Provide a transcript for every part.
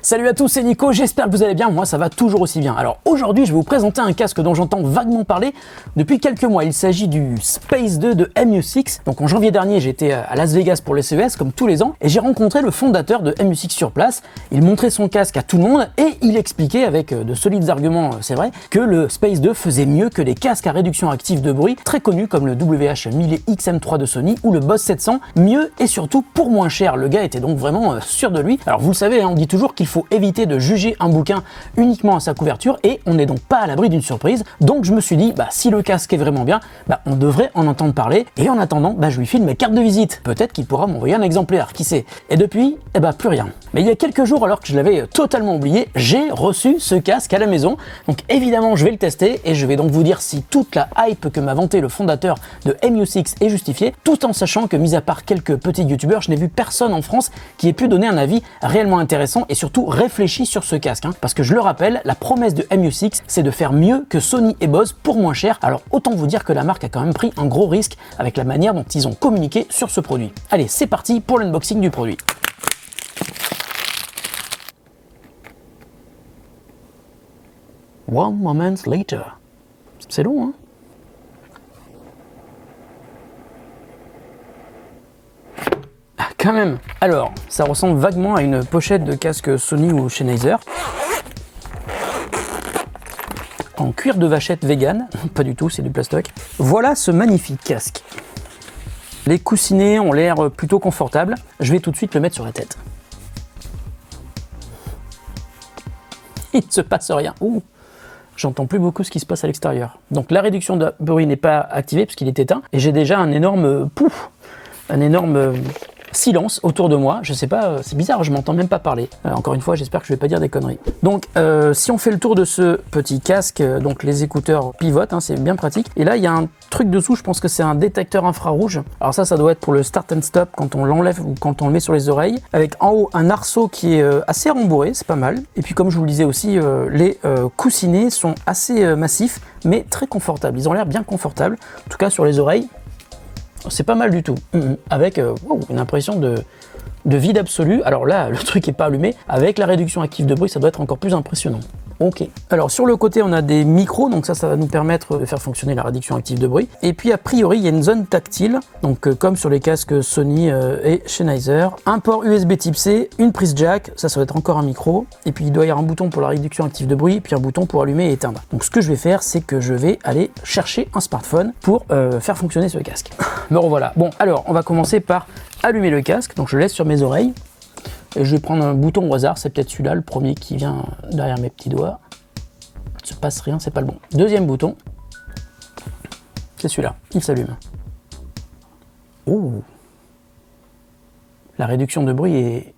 Salut à tous, c'est Nico, j'espère que vous allez bien, moi ça va toujours aussi bien. Alors aujourd'hui je vais vous présenter un casque dont j'entends vaguement parler depuis quelques mois. Il s'agit du Space 2 de MU6. Donc en janvier dernier j'étais à Las Vegas pour le CES comme tous les ans et j'ai rencontré le fondateur de MU6 sur place. Il montrait son casque à tout le monde et il expliquait avec de solides arguments, c'est vrai, que le Space 2 faisait mieux que les casques à réduction active de bruit très connus comme le WH-1000 et XM3 de Sony ou le Bose 700, mieux et surtout pour moins cher. Le gars était donc vraiment sûr de lui. Alors vous le savez, on dit toujours qu'il faut éviter de juger un bouquin uniquement à sa couverture et on n'est donc pas à l'abri d'une surprise. Donc je me suis dit, si le casque est vraiment bien, on devrait en entendre parler et en attendant, je lui file mes cartes de visite. Peut-être qu'il pourra m'envoyer un exemplaire, qui sait. Et depuis, plus rien. Mais il y a quelques jours, alors que je l'avais totalement oublié, j'ai reçu ce casque à la maison. Donc évidemment, je vais le tester et je vais donc vous dire si toute la hype que m'a vanté le fondateur de MU6 est justifiée, tout en sachant que mis à part quelques petits youtubeurs, je n'ai vu personne en France qui ait pu donner un avis réellement intéressant et surtout réfléchi sur ce casque. Parce que je le rappelle, la promesse de MU6, c'est de faire mieux que Sony et Bose pour moins cher. Alors autant vous dire que la marque a quand même pris un gros risque avec la manière dont ils ont communiqué sur ce produit. Allez, c'est parti pour l'unboxing du produit. One moment later. C'est long, hein? Quand même. Alors, ça ressemble vaguement à une pochette de casque Sony ou Sennheiser. En cuir de vachette vegan. Pas du tout, c'est du plastoc. Voilà ce magnifique casque. Les coussinets ont l'air plutôt confortables. Je vais tout de suite le mettre sur la tête. Il ne se passe rien. Ouh, j'entends plus beaucoup ce qui se passe à l'extérieur. Donc la réduction de bruit n'est pas activée puisqu'il est éteint. Et j'ai déjà un énorme pouf, un énorme silence autour de moi. Je sais pas, c'est bizarre, je m'entends même pas parler. Encore une fois, j'espère que je vais pas dire des conneries. Donc si on fait le tour de ce petit casque, donc les écouteurs pivotent, c'est bien pratique. Et là, il y a un truc dessous, je pense que c'est un détecteur infrarouge. Alors ça doit être pour le start and stop quand on l'enlève ou quand on le met sur les oreilles. Avec en haut un arceau qui est assez rembourré, c'est pas mal. Et puis comme je vous le disais aussi, les coussinets sont assez massifs, mais très confortables. Ils ont l'air bien confortables, en tout cas sur les oreilles. C'est pas mal du tout, avec une impression de vide absolu. Alors là, le truc est pas allumé. Avec la réduction active de bruit, ça doit être encore plus impressionnant. Ok. Alors sur le côté, on a des micros, donc ça va nous permettre de faire fonctionner la réduction active de bruit. Et puis a priori, il y a une zone tactile, donc comme sur les casques Sony et Sennheiser. Un port USB Type C, une prise jack, ça va être encore un micro. Et puis il doit y avoir un bouton pour la réduction active de bruit, puis un bouton pour allumer et éteindre. Donc ce que je vais faire, c'est que je vais aller chercher un smartphone pour faire fonctionner ce casque. Me revoilà. Bon, alors on va commencer par allumer le casque. Donc je le laisse sur mes oreilles. Et je vais prendre un bouton au hasard, c'est peut-être celui-là, le premier qui vient derrière mes petits doigts. Il ne se passe rien, c'est pas le bon. Deuxième bouton, c'est celui-là, il s'allume. Oh, la réduction de bruit est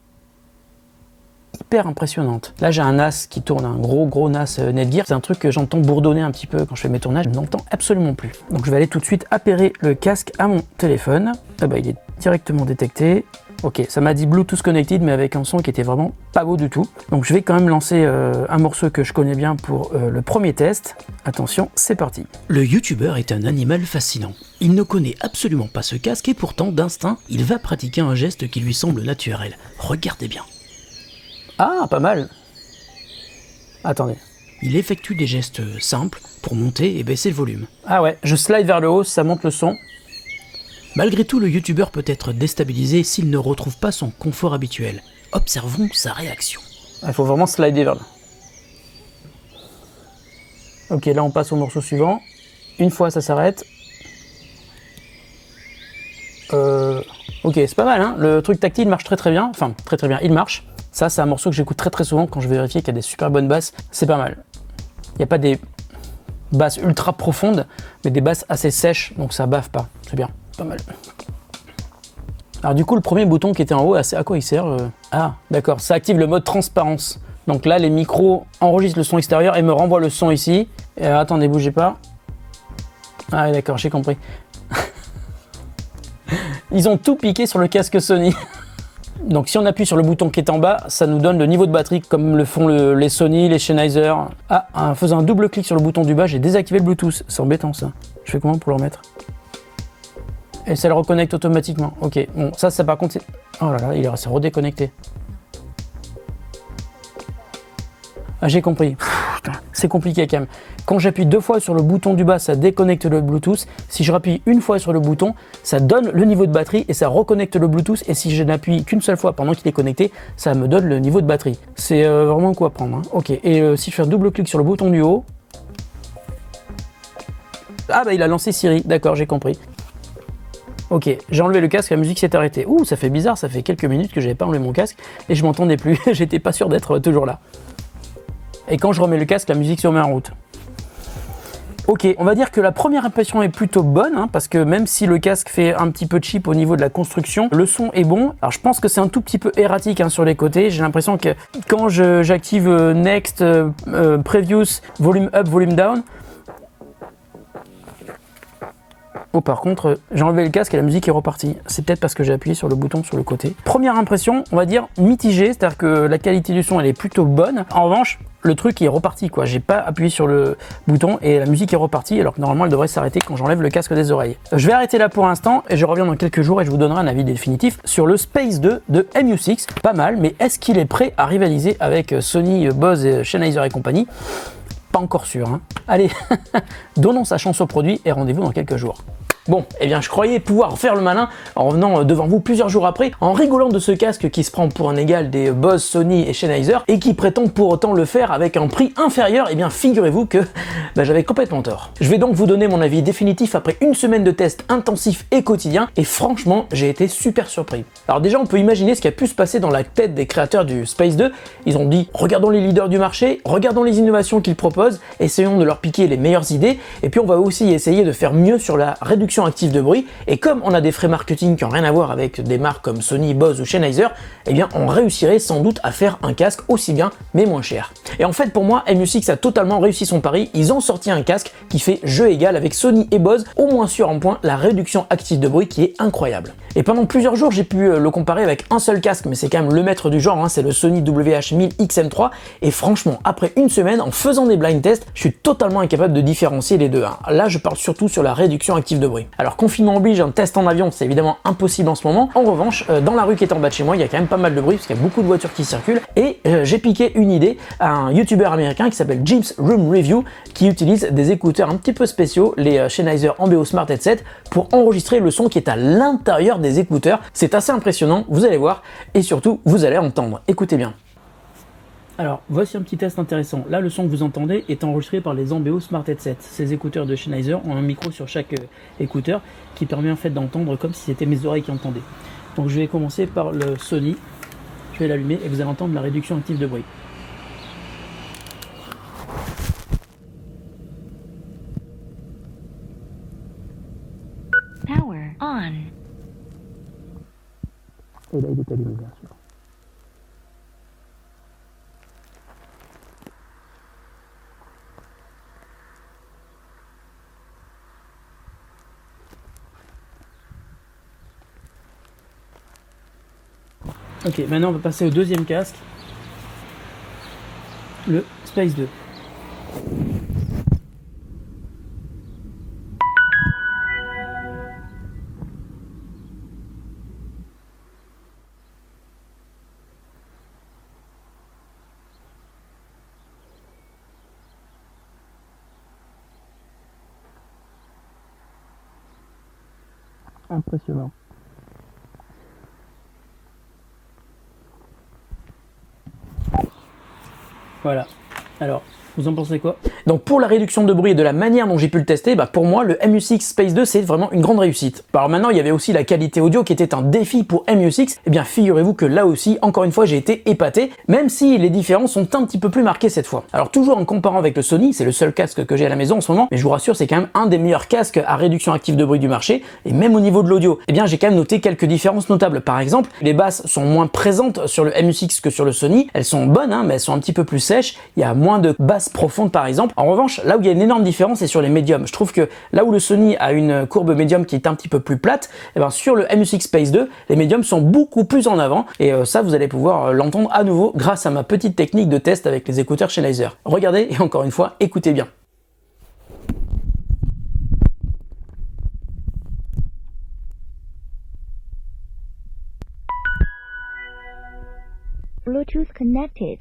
hyper impressionnante. Là j'ai un NAS qui tourne, un gros NAS Netgear. C'est un truc que j'entends bourdonner un petit peu quand je fais mes tournages, je n'entends absolument plus. Donc je vais aller tout de suite appairer le casque à mon téléphone. Il est directement détecté. Ok, ça m'a dit Bluetooth connected, mais avec un son qui était vraiment pas beau du tout. Donc je vais quand même lancer un morceau que je connais bien pour le premier test. Attention, c'est parti. Le youtubeur est un animal fascinant. Il ne connaît absolument pas ce casque et pourtant, d'instinct, il va pratiquer un geste qui lui semble naturel. Regardez bien. Ah, pas mal. Attendez. Il effectue des gestes simples pour monter et baisser le volume. Ah ouais, je slide vers le haut, ça monte le son. Malgré tout, le youtubeur peut être déstabilisé s'il ne retrouve pas son confort habituel. Observons sa réaction. Il faut vraiment slider vers là. Ok, là on passe au morceau suivant. Une fois ça s'arrête. Ok, c'est pas mal, le truc tactile marche très bien. Enfin, très bien, il marche. Ça, c'est un morceau que j'écoute très souvent quand je vais vérifier qu'il y a des super bonnes basses. C'est pas mal. Il n'y a pas des basses ultra profondes, mais des basses assez sèches, donc ça baffe pas. C'est bien. Pas mal. Alors du coup, le premier bouton qui était en haut, à quoi il sert Ah, d'accord, ça active le mode transparence. Donc là, les micros enregistrent le son extérieur et me renvoient le son ici. Et attendez, bougez pas. Ah d'accord, j'ai compris. Ils ont tout piqué sur le casque Sony. Donc si on appuie sur le bouton qui est en bas, ça nous donne le niveau de batterie comme le font les Sony, les Sennheiser. Ah, en faisant un double clic sur le bouton du bas, j'ai désactivé le Bluetooth. C'est embêtant ça. Je fais comment pour le remettre? Et ça le reconnecte automatiquement. Ok, bon, ça par contre, c'est... Oh là là, il s'est redéconnecté. Ah, j'ai compris. C'est compliqué quand même. Quand j'appuie 2 fois sur le bouton du bas, ça déconnecte le Bluetooth. Si je rappuie une fois sur le bouton, ça donne le niveau de batterie et ça reconnecte le Bluetooth. Et si je n'appuie qu'une seule fois pendant qu'il est connecté, ça me donne le niveau de batterie. C'est vraiment quoi prendre. Hein. Ok. Et si je fais un double clic sur le bouton du haut. Ah bah il a lancé Siri. D'accord, j'ai compris. Ok, j'ai enlevé le casque, la musique s'est arrêtée. Ouh, ça fait bizarre, ça fait quelques minutes que j'avais pas enlevé mon casque et je m'entendais plus. J'étais pas sûr d'être toujours là. Et quand je remets le casque, la musique se remet en route. Ok, on va dire que la première impression est plutôt bonne, hein, parce que même si le casque fait un petit peu cheap au niveau de la construction, le son est bon. Alors je pense que c'est un tout petit peu erratique hein, sur les côtés. J'ai l'impression que quand j'active Next, Previous, Volume Up, Volume Down, oh, par contre, j'ai enlevé le casque et la musique est repartie. C'est peut-être parce que j'ai appuyé sur le bouton sur le côté. Première impression, on va dire mitigée, c'est-à-dire que la qualité du son elle est plutôt bonne. En revanche, le truc est reparti quoi. J'ai pas appuyé sur le bouton et la musique est repartie alors que normalement elle devrait s'arrêter quand j'enlève le casque des oreilles. Je vais arrêter là pour l'instant et je reviens dans quelques jours et je vous donnerai un avis définitif sur le Space 2 de MU6. Pas mal, mais est-ce qu'il est prêt à rivaliser avec Sony, Bose, Sennheiser et compagnie? Pas encore sûr. Hein. Allez, donnons sa chance au produit et rendez-vous dans quelques jours. Bon, eh bien je croyais pouvoir faire le malin en revenant devant vous plusieurs jours après, en rigolant de ce casque qui se prend pour un égal des Bose, Sony et Sennheiser et qui prétend pour autant le faire avec un prix inférieur. Eh bien figurez-vous que j'avais complètement tort. Je vais donc vous donner mon avis définitif après une semaine de tests intensifs et quotidiens et franchement j'ai été super surpris. Alors déjà on peut imaginer ce qui a pu se passer dans la tête des créateurs du Space 2. Ils ont dit regardons les leaders du marché, regardons les innovations qu'ils proposent, essayons de leur piquer les meilleures idées et puis on va aussi essayer de faire mieux sur la réduction active de bruit et comme on a des frais marketing qui n'ont rien à voir avec des marques comme Sony, Bose ou Sennheiser, eh bien on réussirait sans doute à faire un casque aussi bien mais moins cher. Et en fait pour moi MU6 a totalement réussi son pari, ils ont sorti un casque qui fait jeu égal avec Sony et Bose, au moins sur un point, la réduction active de bruit qui est incroyable. Et pendant plusieurs jours j'ai pu le comparer avec un seul casque mais c'est quand même le maître du genre, hein, c'est le Sony WH-1000XM3 et franchement après une semaine en faisant des blind tests, je suis totalement incapable de différencier les deux. Hein. Là je parle surtout sur la réduction active de bruit. Alors confinement oblige, un test en avion c'est évidemment impossible en ce moment. En revanche, dans la rue qui est en bas de chez moi, il y a quand même pas mal de bruit parce qu'il y a beaucoup de voitures qui circulent et j'ai piqué une idée à un youtubeur américain qui s'appelle James Room Review qui utilise des écouteurs un petit peu spéciaux, les Sennheiser Ambeo Smart Headset, pour enregistrer le son qui est à l'intérieur des écouteurs. C'est assez impressionnant, vous allez voir et surtout vous allez entendre. Écoutez bien. Alors, voici un petit test intéressant. Là, le son que vous entendez est enregistré par les Ambeo Smart Headset. Ces écouteurs de Sennheiser ont un micro sur chaque écouteur qui permet en fait d'entendre comme si c'était mes oreilles qui entendaient. Donc, je vais commencer par le Sony. Je vais l'allumer et vous allez entendre la réduction active de bruit. Power on. Et là, il est allumé, bien sûr. Ok, maintenant on va passer au deuxième casque, le Space 2. Impressionnant. Voilà. Alors, vous en pensez quoi? Donc pour la réduction de bruit et de la manière dont j'ai pu le tester, pour moi le MU6 Space 2 c'est vraiment une grande réussite. Alors maintenant il y avait aussi la qualité audio qui était un défi pour MU6, et bien figurez-vous que là aussi, encore une fois j'ai été épaté, même si les différences sont un petit peu plus marquées cette fois. Alors toujours en comparant avec le Sony, c'est le seul casque que j'ai à la maison en ce moment, mais je vous rassure c'est quand même un des meilleurs casques à réduction active de bruit du marché, et même au niveau de l'audio, eh bien j'ai quand même noté quelques différences notables. Par exemple, les basses sont moins présentes sur le MU6 que sur le Sony, elles sont bonnes mais elles sont un petit peu plus sèches, il y a moins de basses profondes par exemple. En revanche, là où il y a une énorme différence, c'est sur les médiums. Je trouve que là où le Sony a une courbe médium qui est un petit peu plus plate, sur le MU6 Space 2, les médiums sont beaucoup plus en avant. Et ça, vous allez pouvoir l'entendre à nouveau grâce à ma petite technique de test avec les écouteurs Sennheiser. Regardez et encore une fois, écoutez bien. Bluetooth connected.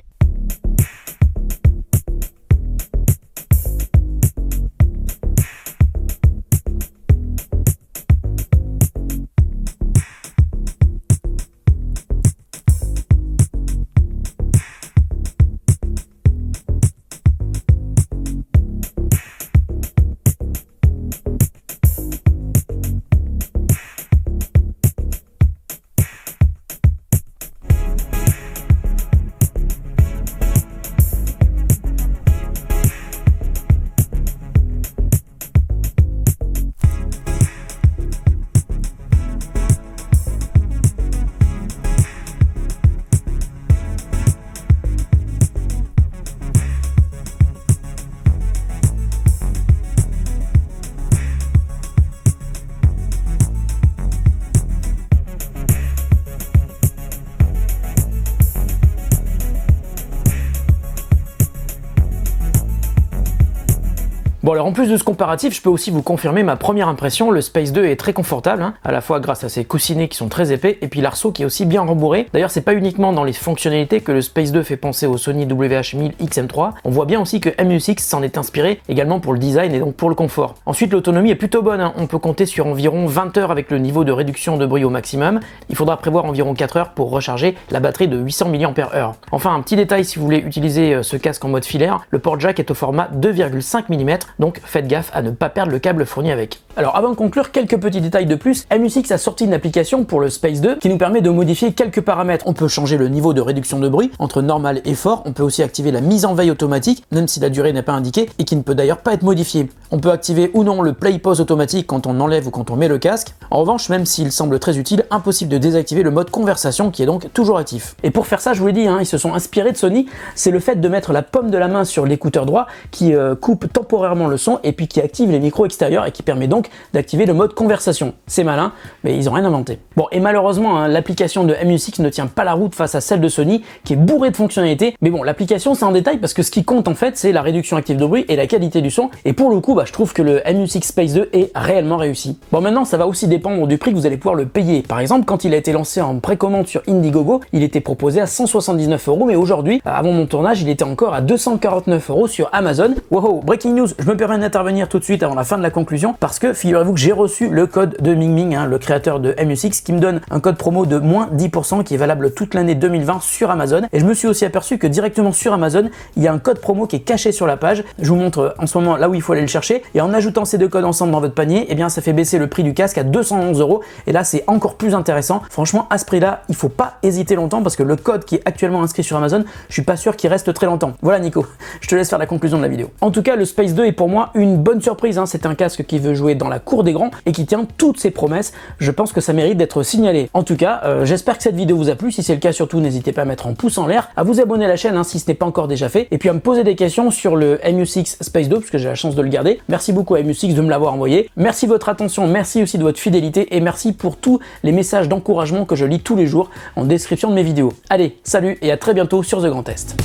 Bon alors en plus de ce comparatif, je peux aussi vous confirmer ma première impression, le Space 2 est très confortable, hein, à la fois grâce à ses coussinets qui sont très épais, et puis l'arceau qui est aussi bien rembourré. D'ailleurs c'est pas uniquement dans les fonctionnalités que le Space 2 fait penser au Sony WH-1000 XM3, on voit bien aussi que MU6 s'en est inspiré également pour le design et donc pour le confort. Ensuite l'autonomie est plutôt bonne, hein. On peut compter sur environ 20 heures avec le niveau de réduction de bruit au maximum, il faudra prévoir environ 4 heures pour recharger la batterie de 800 mAh. Enfin un petit détail si vous voulez utiliser ce casque en mode filaire, le port jack est au format 2,5 mm, donc faites gaffe à ne pas perdre le câble fourni avec. Alors avant de conclure, quelques petits détails de plus, MU6 a sorti une application pour le Space 2 qui nous permet de modifier quelques paramètres. On peut changer le niveau de réduction de bruit entre normal et fort, on peut aussi activer la mise en veille automatique, même si la durée n'est pas indiquée et qui ne peut d'ailleurs pas être modifiée. On peut activer ou non le play pause automatique quand on enlève ou quand on met le casque. En revanche, même s'il semble très utile, impossible de désactiver le mode conversation qui est donc toujours actif. Et pour faire ça, je vous l'ai dit, hein, ils se sont inspirés de Sony, c'est le fait de mettre la paume de la main sur l'écouteur droit qui coupe temporairement le son et puis qui active les micros extérieurs et qui permet donc d'activer le mode conversation. C'est malin, mais ils ont rien inventé. Bon, et malheureusement, hein, l'application de MU6 ne tient pas la route face à celle de Sony qui est bourrée de fonctionnalités. Mais bon, l'application c'est un détail parce que ce qui compte en fait, c'est la réduction active de bruit et la qualité du son. Et pour le coup, je trouve que le MU6 Space 2 est réellement réussi. Bon, maintenant, ça va aussi dépendre du prix que vous allez pouvoir le payer. Par exemple, quand il a été lancé en précommande sur Indiegogo, il était proposé à 179 €, mais aujourd'hui, avant mon tournage, il était encore à 249 € sur Amazon. Wow, breaking news, je me permets d'intervenir tout de suite avant la fin de la conclusion parce que figurez-vous que j'ai reçu le code de Mingming, hein, le créateur de MU6, qui me donne un code promo de moins 10% qui est valable toute l'année 2020 sur Amazon. Et je me suis aussi aperçu que directement sur Amazon, il y a un code promo qui est caché sur la page. Je vous montre en ce moment là où il faut aller le chercher. Et en ajoutant ces deux codes ensemble dans votre panier, eh bien ça fait baisser le prix du casque à 211 €. Et là, c'est encore plus intéressant. Franchement, à ce prix-là, il faut pas hésiter longtemps parce que le code qui est actuellement inscrit sur Amazon, je suis pas sûr qu'il reste très longtemps. Voilà Nico, je te laisse faire la conclusion de la vidéo. En tout cas, le Space 2 est pour moi une bonne surprise, hein. C'est un casque qui veut jouer dans la cour des grands et qui tient toutes ses promesses. Je pense que ça mérite d'être signalé. En tout cas, j'espère que cette vidéo vous a plu. Si c'est le cas, surtout n'hésitez pas à mettre un pouce en l'air, à vous abonner à la chaîne hein, si ce n'est pas encore déjà fait, et puis à me poser des questions sur le MU6 Space 2 parce que j'ai la chance de le garder. Merci beaucoup à MU6 de me l'avoir envoyé. Merci de votre attention, merci aussi de votre fidélité et merci pour tous les messages d'encouragement que je lis tous les jours en description de mes vidéos. Allez, salut et à très bientôt sur The Grand Test.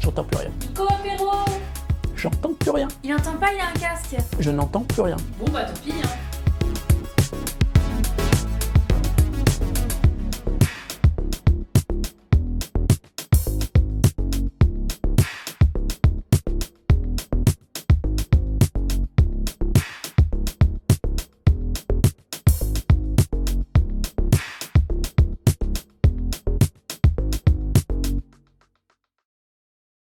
J'entends plus rien. Nico apéro. J'entends plus rien. Il entend pas, il a un casque. Je n'entends plus rien. Bon bah tant pis hein.